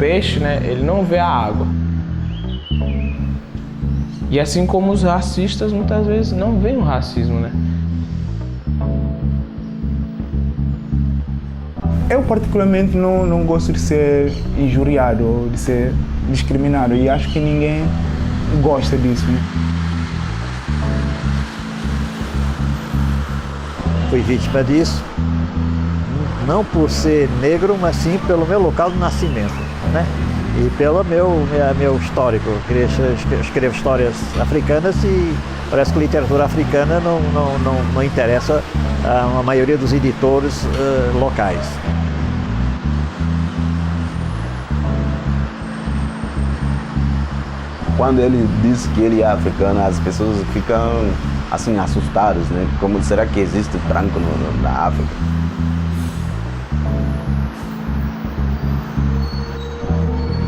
peixe, né, ele não vê a água. E assim como os racistas muitas vezes não veem o racismo, né? Eu particularmente não gosto de ser injuriado ou de ser discriminado e acho que ninguém gosta disso, né? Fui vítima disso, não por ser negro, mas sim pelo meu local de nascimento, né? E pelo meu histórico. Eu escrevo histórias africanas e parece que a literatura africana não interessa a maioria dos editores locais. Quando ele diz que ele é africano, as pessoas ficam assim assustadas, né? Como será que existe branco na África?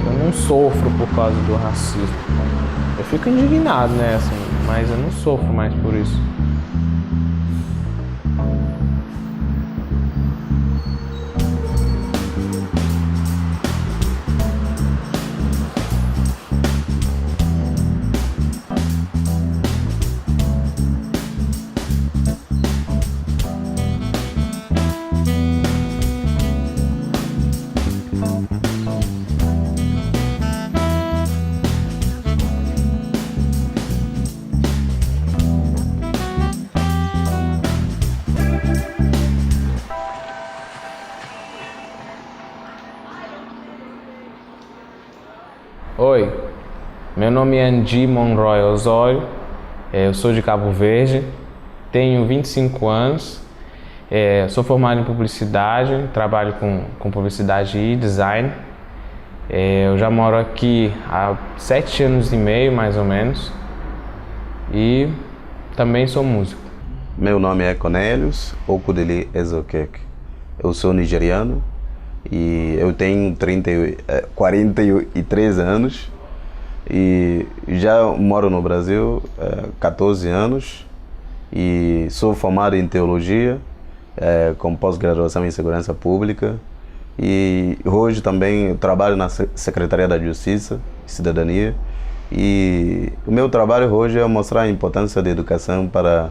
Eu não sofro por causa do racismo. Eu fico indignado, né, assim, mas eu não sofro mais por isso. Oi, meu nome é Andy Monroy Osório, eu sou de Cabo Verde, tenho 25 anos, sou formado em publicidade, trabalho com publicidade e design. Eu já moro aqui há 7 anos e meio, mais ou menos, e também sou músico. Meu nome é Cornelius Okudili Ezokek. Eu sou nigeriano e eu tenho 43 anos e já moro no Brasil há 14 anos e sou formado em teologia com pós-graduação em segurança pública e hoje também trabalho na Secretaria da Justiça e Cidadania e o meu trabalho hoje é mostrar a importância da educação para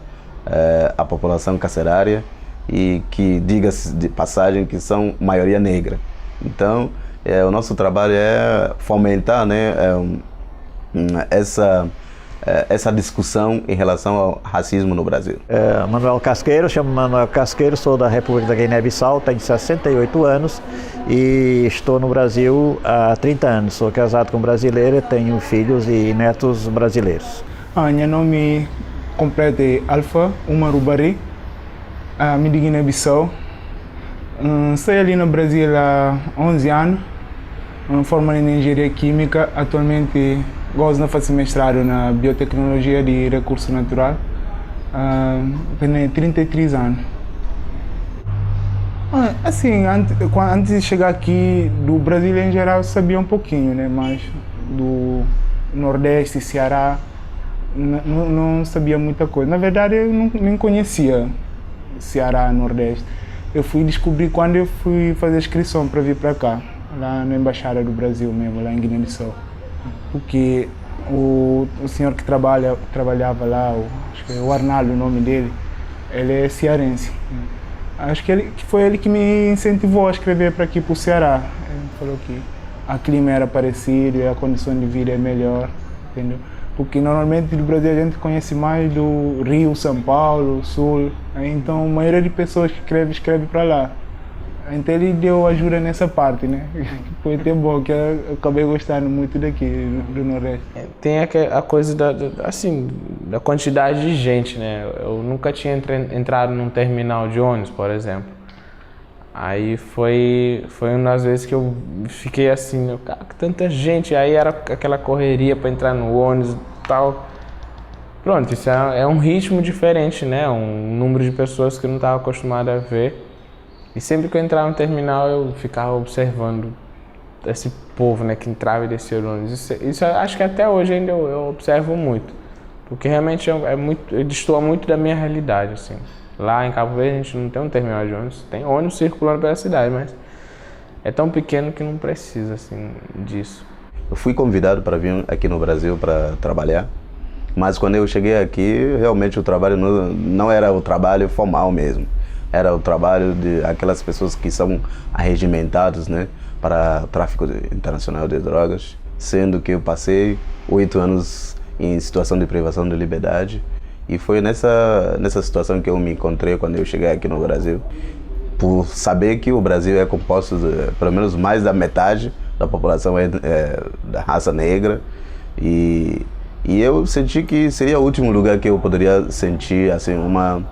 a população carcerária e que, diga-se de passagem, que são maioria negra. Então, o nosso trabalho é fomentar, né, essa discussão em relação ao racismo no Brasil. Manuel Casqueiro, chamo Manuel Casqueiro, sou da República da Guiné-Bissau, tenho 68 anos e estou no Brasil há 30 anos. Sou casado com brasileira, tenho filhos e netos brasileiros. Meu nome completo é Alfa Umaru Bari. Me de Guiné-Bissau. Estou ali no Brasil há 11 anos, formado em engenharia química. Atualmente gosto de fazer mestrado na biotecnologia de recurso natural. Tenho 33 anos. Assim, antes de chegar aqui, do Brasil em geral eu sabia um pouquinho, né? Mas do Nordeste, Ceará, não sabia muita coisa. Na verdade, eu nem conhecia Ceará, Nordeste. Eu fui descobrir quando eu fui fazer a inscrição para vir para cá, lá na Embaixada do Brasil mesmo, lá em Guiné-Bissau. Porque o senhor que trabalhava lá, acho que é o Arnaldo, o nome dele, ele é cearense. Acho que foi ele que me incentivou a escrever para aqui, para o Ceará. Ele falou que o clima era parecido e a condição de vida é melhor, entendeu? Porque normalmente no Brasil a gente conhece mais do Rio, São Paulo, Sul, então a maioria de pessoas que escreve para lá. Então ele deu ajuda nessa parte, né? Foi até bom, que eu acabei gostando muito daqui, do Nordeste. Tem a coisa da quantidade de gente, né? Eu nunca tinha entrado num terminal de ônibus, por exemplo. Aí foi uma das vezes que eu fiquei assim, cara, que tanta gente, aí era aquela correria para entrar no ônibus e tal. Pronto, isso é um ritmo diferente, né? Um número de pessoas que eu não estava acostumado a ver. E sempre que eu entrava no terminal eu ficava observando esse povo, né, que entrava e descia no ônibus. Isso acho que até hoje ainda eu observo muito, porque realmente destoa muito da minha realidade, assim. Lá em Cabo Verde a gente não tem um terminal de ônibus, tem ônibus circulando pela cidade, mas é tão pequeno que não precisa assim disso. Eu fui convidado para vir aqui no Brasil para trabalhar, mas quando eu cheguei aqui, realmente o trabalho não era o trabalho formal mesmo. Era o trabalho de aquelas pessoas que são arregimentadas, né, para o tráfico internacional de drogas, sendo que eu passei 8 anos em situação de privação de liberdade. E foi nessa situação que eu me encontrei quando eu cheguei aqui no Brasil. Por saber que o Brasil é composto de, pelo menos mais da metade da população é da raça negra. E eu senti que seria o último lugar que eu poderia sentir assim, uma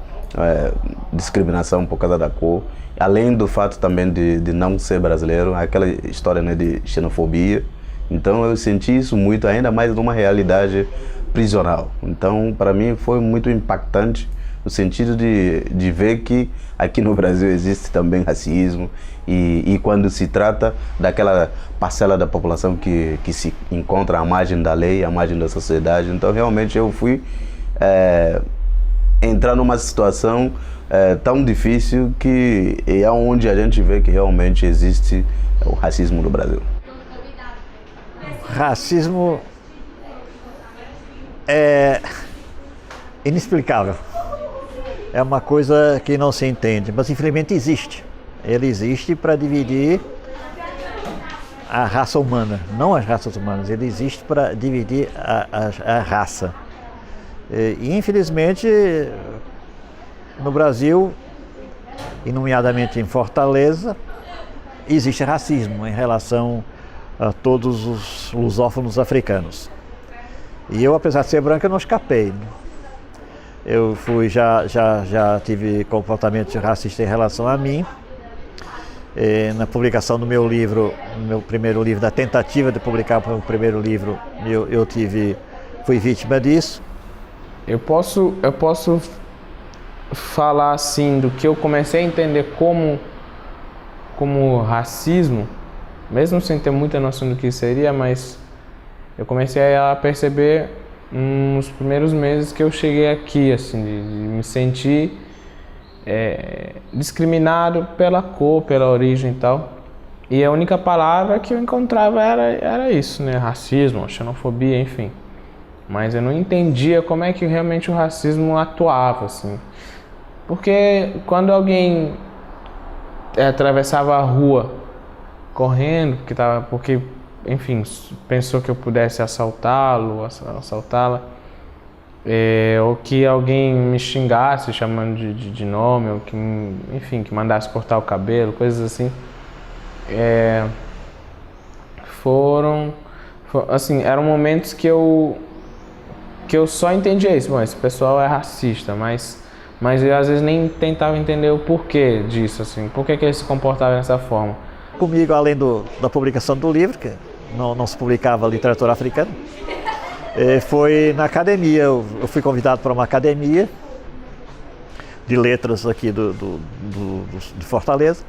discriminação por causa da cor. Além do fato também de não ser brasileiro, aquela história, né, de xenofobia. Então eu senti isso muito, ainda mais numa realidade prisional. Então para mim foi muito impactante no sentido de ver que aqui no Brasil existe também racismo e quando se trata daquela parcela da população que se encontra à margem da lei, à margem da sociedade. Então realmente eu fui entrar numa situação tão difícil que é onde a gente vê que realmente existe o racismo no Brasil. Racismo é inexplicável. É uma coisa que não se entende, mas infelizmente existe. Ele existe para dividir a raça humana, não as raças humanas. Ele existe para dividir a raça. E infelizmente no Brasil, e nomeadamente em Fortaleza, existe racismo em relação a todos os lusófonos africanos. E eu, apesar de ser branco, eu não escapei. Eu já tive comportamento racista em relação a mim. Na publicação do meu livro, meu primeiro livro, da tentativa de publicar o meu primeiro livro, fui vítima disso. Eu posso falar assim do que eu comecei a entender como racismo, mesmo sem ter muita noção do que seria, mas eu comecei a perceber nos primeiros meses que eu cheguei aqui, assim, de me sentir discriminado pela cor, pela origem e tal. E a única palavra que eu encontrava era isso, né? Racismo, xenofobia, enfim. Mas eu não entendia como é que realmente o racismo atuava, assim. Porque quando alguém atravessava a rua correndo, porque enfim, pensou que eu pudesse assaltá-lo, assaltá-la, ou que alguém me xingasse chamando de nome, ou que, enfim, que mandasse cortar o cabelo, coisas assim, assim, eram momentos que eu só entendia isso. Bom, esse pessoal é racista, mas eu às vezes nem tentava entender o porquê disso, assim, por que ele se comportava dessa forma. Comigo, além da publicação do livro, que não se publicava literatura africana, foi na academia. Eu fui convidado para uma academia de letras aqui de Fortaleza,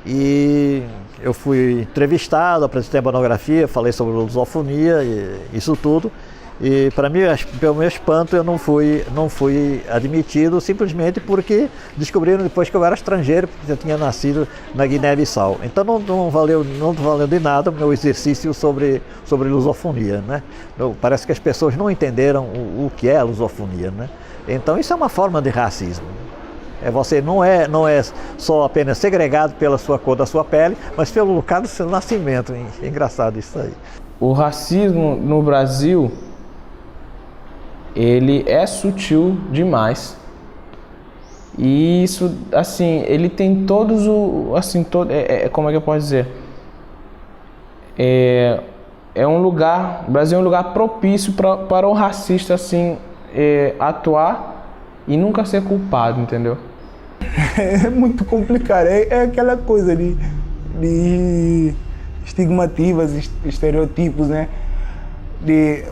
e eu fui entrevistado, apresentei a monografia, falei sobre lusofonia e isso tudo. E para mim, pelo meu espanto, eu não fui admitido simplesmente porque descobriram depois que eu era estrangeiro, porque eu tinha nascido na Guiné-Bissau. Então não valeu de nada o meu exercício sobre lusofonia, né? Parece que as pessoas não entenderam o que é a lusofonia, né? Então isso é uma forma de racismo. Você não é só apenas segregado pela sua cor da sua pele, mas pelo local do seu nascimento. É engraçado isso aí. O racismo no Brasil, ele é sutil demais. E isso, assim, ele tem todos como é que eu posso dizer? O Brasil é um lugar propício para o racista, assim, atuar e nunca ser culpado, entendeu? É muito complicado, é aquela coisa de estigmativas, estereotipos, né?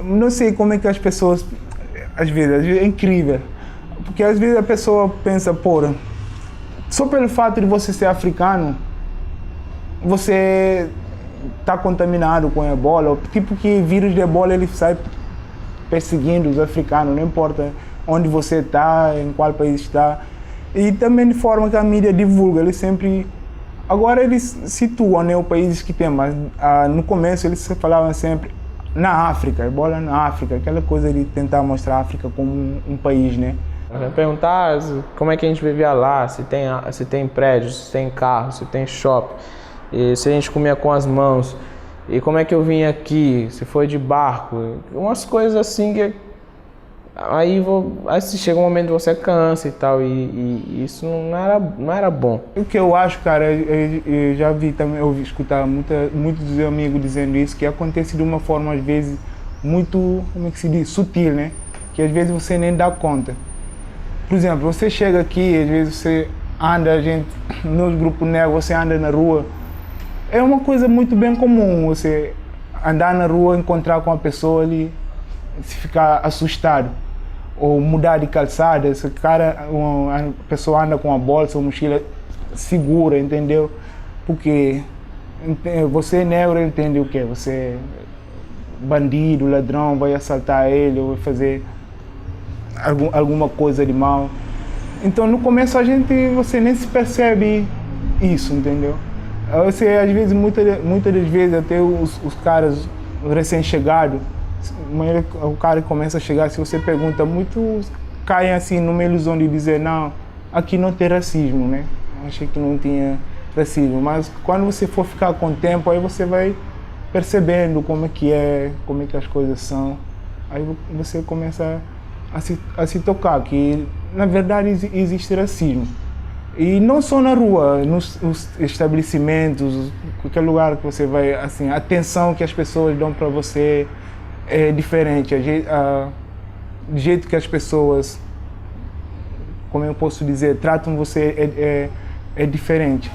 Não sei como é que as pessoas, às vezes é incrível, porque às vezes a pessoa pensa, porra, só pelo fato de você ser africano, você está contaminado com ebola, tipo que vírus de ebola ele sai perseguindo os africanos, não importa onde você está, em qual país está. E também de forma que a mídia divulga, ele sempre Agora eles situam, né, os países que tem, mas no começo eles falavam sempre na África, Ebola na África, aquela coisa de tentar mostrar a África como um país, né? Perguntar como é que a gente vivia lá, se tem prédios, se tem carro, se tem shopping, e se a gente comia com as mãos, e como é que eu vim aqui, se foi de barco, umas coisas assim que aí se chega um momento que você cansa e tal, e isso não era bom. O que eu acho, cara, eu já vi também, eu ouvi escutar muitos amigos dizendo isso, que acontece de uma forma às vezes muito, como é que se diz, sutil, né? Que às vezes você nem dá conta. Por exemplo, você chega aqui, às vezes você anda, nos grupos negros, você anda na rua. É uma coisa muito bem comum você andar na rua, encontrar com uma pessoa ali, se ficar assustado. Ou mudar de calçada, esse cara, a pessoa anda com uma bolsa, uma mochila segura, entendeu? Porque você é negro, entende o quê? Você é bandido, ladrão, vai assaltar ele ou vai fazer alguma coisa de mal. Então no começo você nem se percebe isso, entendeu? Você às vezes, muitas das vezes até os caras recém-chegados, o cara começa a chegar, se você pergunta, muitos caem assim numa ilusão de dizer não, aqui não tem racismo, né? Eu achei que não tinha racismo, mas quando você for ficar com o tempo, aí você vai percebendo como é que as coisas são. Aí você começa a se tocar que na verdade existe racismo. E não só na rua, nos estabelecimentos, qualquer lugar que você vai, assim, a atenção que as pessoas dão para você é diferente. O jeito que as pessoas, como eu posso dizer, tratam você é diferente.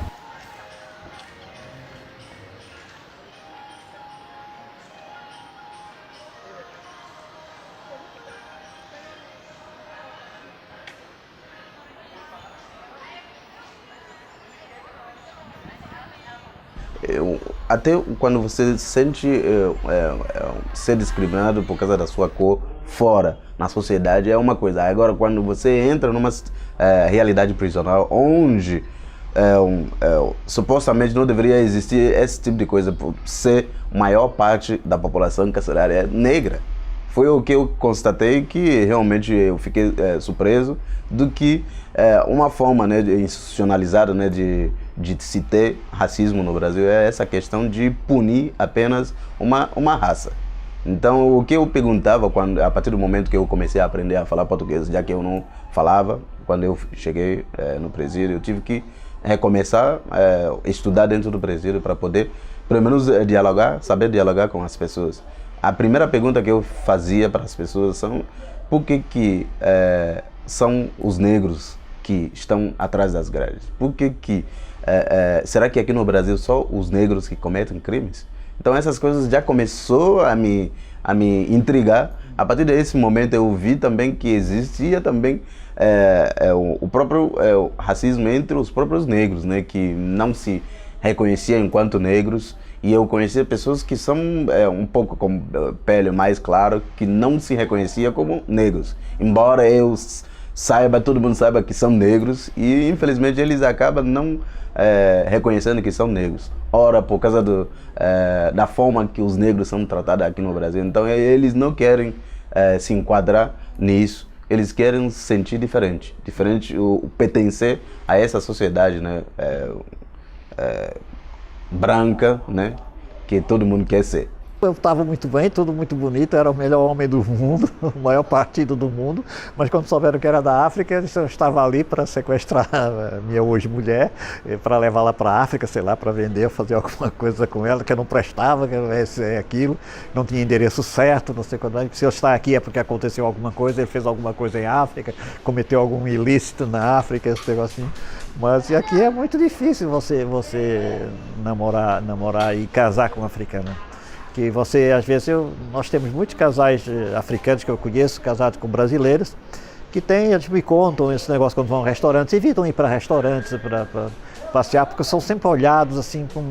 Até quando você sente ser discriminado por causa da sua cor fora, na sociedade, é uma coisa. Agora, quando você entra numa realidade prisional, onde supostamente não deveria existir esse tipo de coisa, por ser a maior parte da população carcerária é negra. Foi o que eu constatei, que realmente eu fiquei surpreso do que uma forma, né, institucionalizada, né, de se ter racismo no Brasil é essa questão de punir apenas uma raça. Então, o que eu perguntava a partir do momento que eu comecei a aprender a falar português, já que eu não falava, quando eu cheguei no presídio, eu tive que recomeçar a estudar dentro do presídio para poder, pelo menos, saber dialogar com as pessoas. A primeira pergunta que eu fazia para as pessoas são: por que são os negros que estão atrás das grades? Por que será que aqui no Brasil só os negros que cometem crimes? Então essas coisas já começou a me intrigar. A partir desse momento eu vi também que existia também o próprio racismo entre os próprios negros, né, que não se reconheciam enquanto negros. E eu conhecia pessoas que são um pouco com pele mais clara, que não se reconhecia como negros. Embora todo mundo saiba que são negros, e infelizmente eles acabam não reconhecendo que são negros. Ora, por causa da forma que os negros são tratados aqui no Brasil. Então eles não querem se enquadrar nisso, eles querem se sentir diferente, o pertencer a essa sociedade, né, branca, né, que todo mundo quer ser. Eu estava muito bem, tudo muito bonito, era o melhor homem do mundo, o maior partido do mundo, mas quando souberam que era da África, eu estava ali para sequestrar a minha hoje mulher, para levá-la para a África, sei lá, para vender, fazer alguma coisa com ela, que eu não prestava, que aquilo, não tinha endereço certo, não sei quando. Se eu estar aqui é porque aconteceu alguma coisa, ele fez alguma coisa em África, cometeu algum ilícito na África, esse negócio assim. Mas aqui é muito difícil você namorar e casar com um africano. Que às vezes, nós temos muitos casais africanos que eu conheço, casados com brasileiros, que eles me contam esse negócio quando vão a restaurantes, evitam ir para restaurantes, para passear, porque são sempre olhados assim com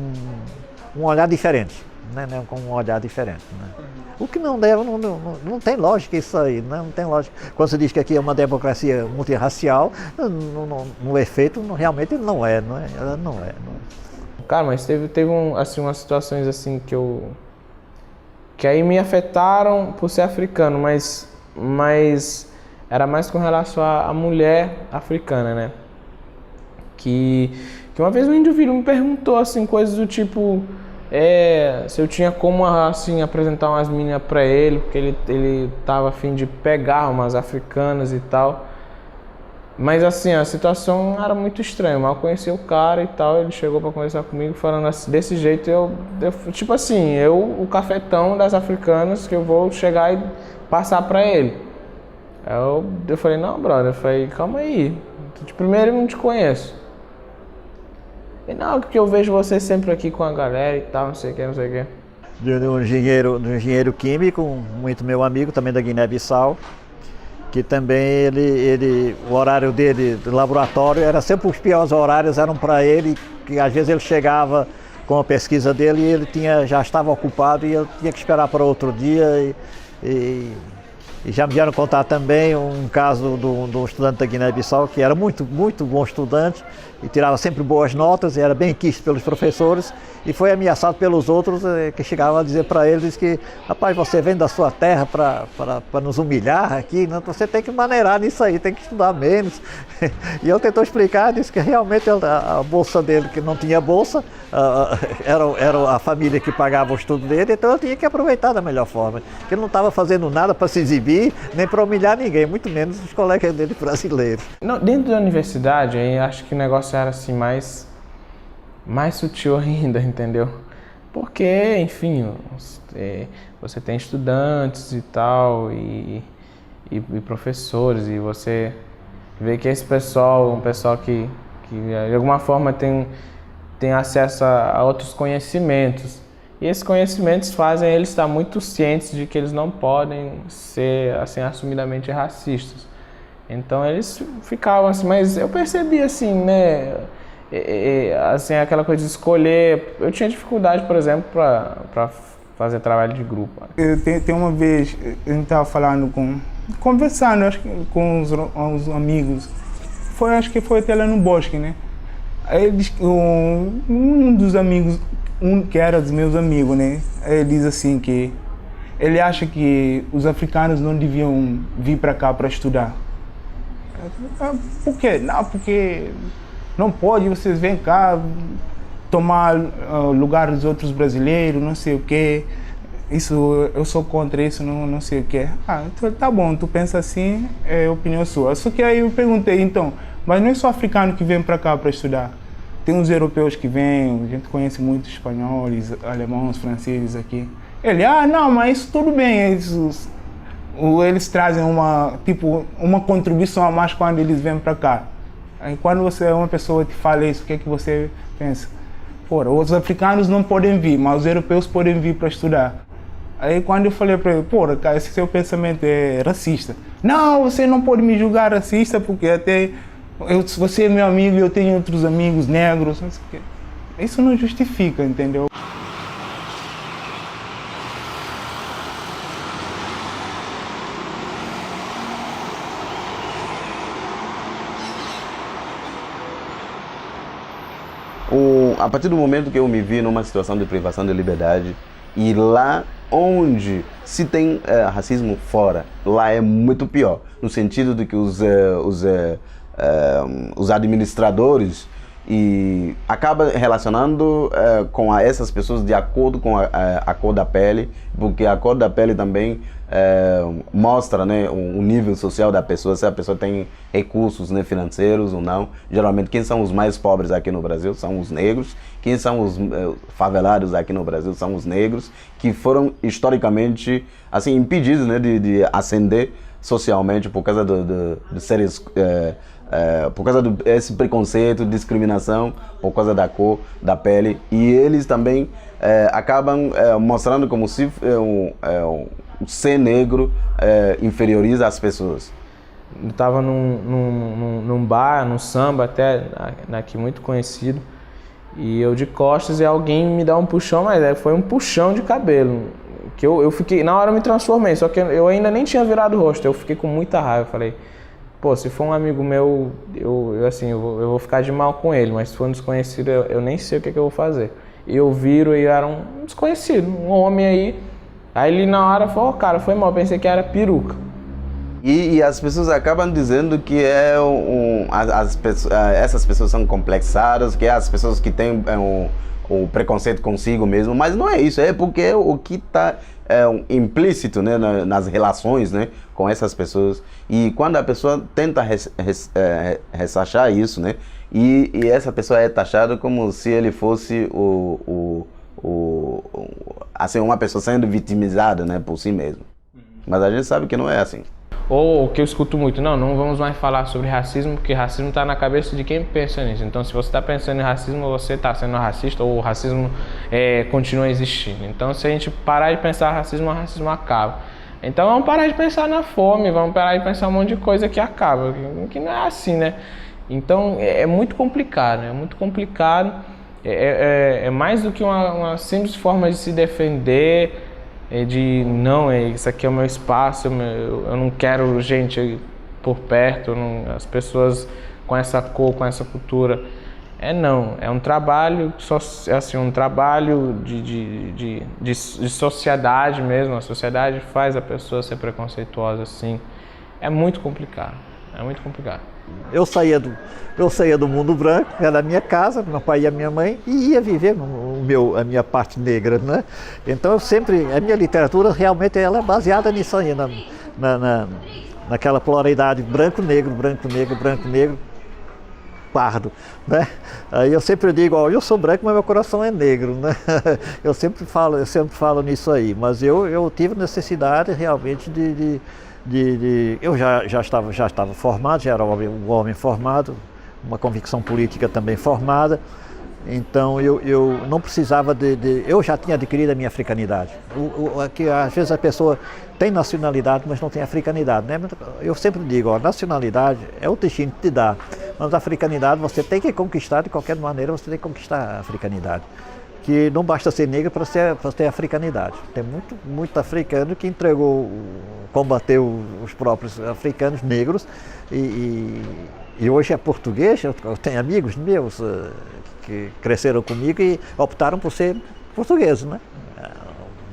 um olhar diferente, né? Com um olhar diferente, né? O que não deve, não tem lógica isso aí, né? Não tem lógica. Quando você diz que aqui é uma democracia multirracial, no efeito realmente não é, não é? Ela não é. Cara, mas teve assim, umas situações assim que aí me afetaram por ser africano, mas era mais com relação à mulher africana, né? Que uma vez um indivíduo me perguntou assim, coisas do tipo, se eu tinha como assim apresentar umas meninas pra ele, porque ele tava a fim de pegar umas africanas e tal. Mas assim, a situação era muito estranha, eu mal conhecia o cara e tal, ele chegou pra conversar comigo falando assim, desse jeito, tipo assim, o cafetão das africanas que eu vou chegar e passar pra ele. Eu falei, não, brother, eu falei, calma aí, de primeiro eu não te conheço. E não, porque eu vejo você sempre aqui com a galera e tal, não sei o que, não sei o que. De um engenheiro químico, muito meu amigo, também da Guiné-Bissau, que também o horário dele do laboratório era sempre os piores horários, eram para ele, que às vezes ele chegava com a pesquisa dele e ele já estava ocupado e ele tinha que esperar para outro dia. E já me vieram contar também um caso do estudante da Guiné-Bissau, que era muito, muito bom estudante e tirava sempre boas notas e era bem quisto pelos professores e foi ameaçado pelos outros que chegavam a dizer para ele que, rapaz, você vem da sua terra para nos humilhar aqui, não? Você tem que maneirar nisso aí, tem que estudar menos. E ele tentou explicar, disse que realmente a bolsa dele, que não tinha bolsa, era a família que pagava o estudo dele, então ele tinha que aproveitar da melhor forma. Que ele não estava fazendo nada para se exibir, nem para humilhar ninguém, muito menos os colegas dele brasileiros. Não, dentro da universidade, aí acho que o negócio era assim mais sutil ainda, entendeu? Porque, enfim, você tem estudantes e tal, e professores, e você vê que esse pessoal, um pessoal que de alguma forma tem acesso a outros conhecimentos. E esses conhecimentos fazem eles estar muito cientes de que eles não podem ser, assim, assumidamente racistas. Então eles ficavam assim, mas eu percebi assim, né, assim, aquela coisa de escolher. Eu tinha dificuldade, por exemplo, para fazer trabalho de grupo. Tem uma vez, a gente estava conversando, acho que com os amigos, acho que foi até lá no bosque, né? Aí um dos amigos, que era dos meus amigos, né? Ele diz assim que ele acha que os africanos não deviam vir para cá para estudar. Por quê? Não, porque não pode, vocês vêm cá tomar lugar dos outros brasileiros, não sei o quê. Isso, eu sou contra isso, não sei o quê. Então tá bom, tu pensa assim, é opinião sua. Só que aí eu perguntei, então, mas não é só africano que vem para cá para estudar? Tem uns europeus que vêm, a gente conhece muitos espanhóis, alemães, franceses aqui. Ele, não, mas isso tudo bem, eles trazem uma contribuição a mais quando eles vêm para cá. Aí quando uma pessoa te fala isso, o que é que você pensa? Os africanos não podem vir, mas os europeus podem vir para estudar. Aí quando eu falei para ele, cara, esse seu pensamento é racista. Não, você não pode me julgar racista, porque você é meu amigo e eu tenho outros amigos negros. Isso não justifica, entendeu? A partir do momento que eu me vi numa situação de privação de liberdade, e lá onde se tem racismo fora, lá é muito pior, no sentido de que os administradores acaba relacionando com essas pessoas de acordo com a cor da pele, porque a cor da pele também mostra, né, o nível social da pessoa, se a pessoa tem recursos, né, financeiros ou não. Geralmente quem são os mais pobres aqui no Brasil são os negros, quem são os favelados aqui no Brasil são os negros, que foram historicamente assim impedidos, né, de ascender socialmente por causa de seres por causa desse preconceito, discriminação, por causa da cor da pele, e eles também acabam mostrando como se ser negro inferioriza as pessoas. Eu estava num bar, num samba até aqui muito conhecido, e eu de costas e alguém me dá um puxão, mas foi um puxão de cabelo, que eu fiquei, na hora eu me transformei, só que eu ainda nem tinha virado o rosto, eu fiquei com muita raiva, falei, Pô, se for um amigo meu, eu vou ficar de mal com ele, mas se for um desconhecido, eu nem sei o que eu vou fazer. E eu viro e era um desconhecido, um homem aí ele na hora falou, cara, foi mal, pensei que era peruca. E as pessoas acabam dizendo que essas pessoas são complexadas, que as pessoas que têm o preconceito consigo mesmo, mas não é isso, é porque o que está implícito, né, nas relações, né, com essas pessoas. E quando a pessoa tenta ressachar isso, né, e essa pessoa é taxada como se ele fosse assim, uma pessoa sendo vitimizada, né, por si mesmo. Mas a gente sabe que não é assim. Ou o que eu escuto muito, não vamos mais falar sobre racismo, porque racismo está na cabeça de quem pensa nisso. Então, se você está pensando em racismo, você está sendo racista, ou o racismo continua existindo. Então, se a gente parar de pensar racismo, o racismo acaba. Então, vamos parar de pensar na fome, vamos parar de pensar um monte de coisa que acaba, que não é assim, né? Então, é muito complicado, né? É muito complicado. É mais do que uma simples forma de se defender, de não, isso aqui é o meu espaço, eu não quero gente por perto, as pessoas com essa cor, com essa cultura. É um trabalho, assim, um trabalho de sociedade mesmo. A sociedade faz a pessoa ser preconceituosa, assim. É muito complicado, é muito complicado. Eu saía do mundo branco, era a minha casa, meu pai e a minha mãe, e ia viver a minha parte negra, né? Então a minha literatura realmente ela é baseada nisso aí, naquela pluralidade branco-negro, branco-negro, branco-negro, pardo, né? Aí eu sempre digo, eu sou branco, mas meu coração é negro, né? Eu sempre falo nisso aí, mas eu tive necessidade realmente eu já estava formado, já era um homem formado, uma convicção política também formada, então eu não precisava eu já tinha adquirido a minha africanidade. Que às vezes a pessoa tem nacionalidade, mas não tem africanidade, né? Eu sempre digo, nacionalidade é o destino que te dá, mas a africanidade você tem que conquistar, de qualquer maneira você tem que conquistar a africanidade. Que não basta ser negro para ter africanidade. Tem muito africano que combateu os próprios africanos negros e hoje é português. Eu tenho amigos meus que cresceram comigo e optaram por ser portugueses, né?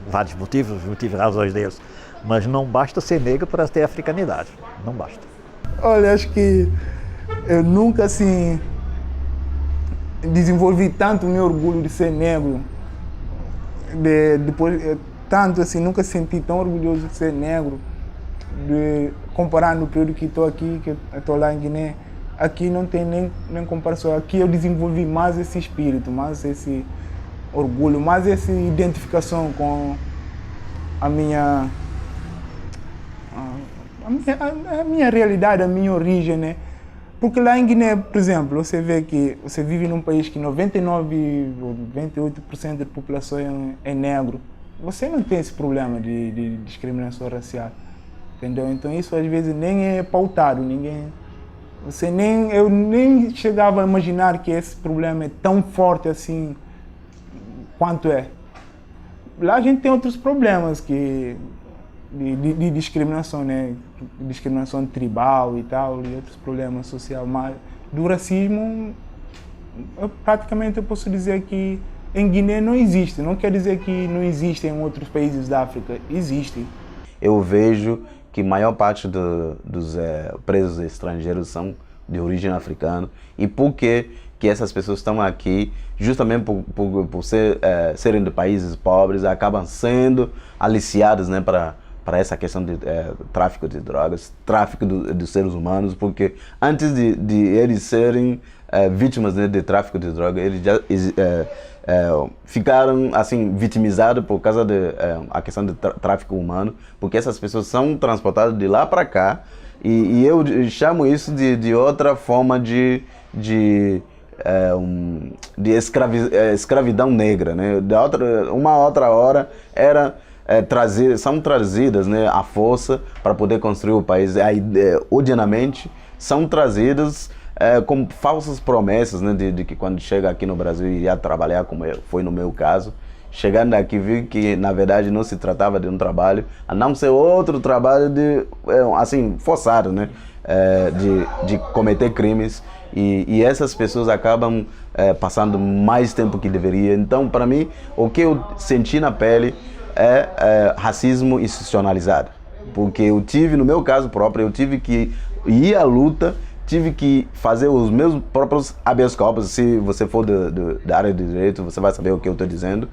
Vários motivos razões deles. Mas não basta ser negro para ter africanidade. Não basta. Olha, acho que eu nunca assim desenvolvi tanto o meu orgulho de ser negro, depois tanto assim, nunca senti tão orgulhoso de ser negro, comparando o período que estou aqui, que estou lá em Guiné. Aqui não tem nem comparação, aqui eu desenvolvi mais esse espírito, mais esse orgulho, mais essa identificação com a minha realidade, a minha origem, né? Porque lá em Guiné, por exemplo, você vê que você vive num país que 99 ou 98% da população é negro. Você não tem esse problema de discriminação racial, entendeu? Então isso às vezes nem é pautado, eu nem chegava a imaginar que esse problema é tão forte assim quanto é. Lá a gente tem outros problemas de discriminação, né? Discriminação tribal e tal, e outros problemas sociais, mas do racismo, praticamente eu posso dizer que em Guiné não existe. Não quer dizer que não existe em outros países da África, existe. Eu vejo que a maior parte dos presos estrangeiros são de origem africana. E por que essas pessoas estão aqui, justamente por serem de países pobres, acabam sendo aliciadas, né, para essa questão de tráfico de drogas, tráfico de seres humanos, porque antes de eles serem vítimas, né, de tráfico de drogas, eles já ficaram assim vitimizados por causa a questão de tráfico humano, porque essas pessoas são transportadas de lá para cá, e eu chamo isso de outra forma de escravidão negra, né? Uma outra hora são trazidas, né, à força para poder construir o país. Odianamente são trazidas com falsas promessas, né, de que quando chega aqui no Brasil iria trabalhar, como foi no meu caso, chegando aqui vi que na verdade não se tratava de um trabalho, a não ser outro trabalho de assim forçado, né? De cometer crimes e essas pessoas acabam passando mais tempo que deveria. Então, para mim, o que eu senti na pele é racismo institucionalizado, porque eu tive, no meu caso próprio, eu tive que ir à luta, tive que fazer os meus próprios habeas corpus. Se você for da área de direito, você vai saber o que eu estou dizendo.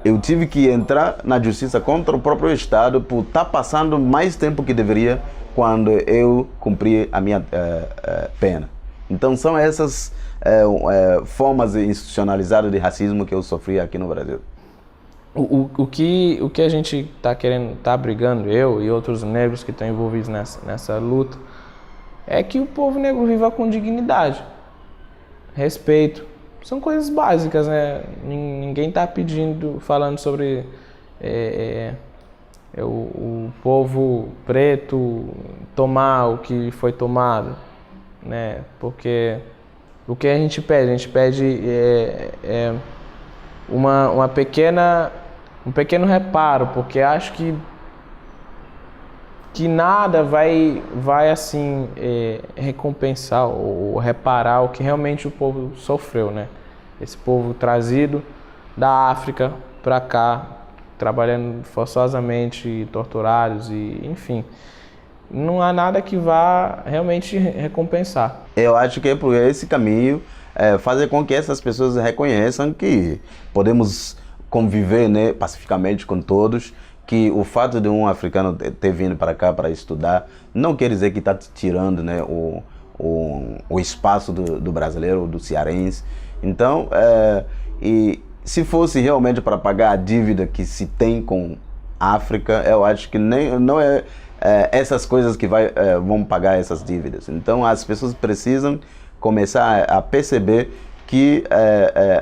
Eu tive que entrar na justiça contra o próprio Estado por estar passando mais tempo que deveria quando eu cumpri a minha pena. Então são essas formas institucionalizadas de racismo que eu sofri aqui no Brasil. O que a gente está querendo, está brigando, eu e outros negros que estão envolvidos nessa luta, é que o povo negro viva com dignidade, respeito. São coisas básicas, né? Ninguém está pedindo, falando sobre o povo preto tomar o que foi tomado, né? Porque o que a gente pede um pequeno reparo, porque acho que nada vai assim recompensar ou reparar o que realmente o povo sofreu, né? Esse povo trazido da África para cá, trabalhando forçosamente, torturados e enfim, não há nada que vá realmente recompensar. Eu acho que é por esse caminho fazer com que essas pessoas reconheçam que podemos conviver, né, pacificamente com todos, que o fato de um africano ter vindo para cá para estudar não quer dizer que está tirando, né, o espaço do brasileiro, do cearense. Então, e se fosse realmente para pagar a dívida que se tem com a África, eu acho que não é essas coisas que vão pagar essas dívidas. Então, as pessoas precisam começar a perceber que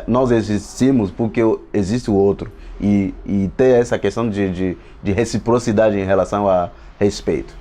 nós existimos porque existe o outro e ter essa questão de reciprocidade em relação a respeito.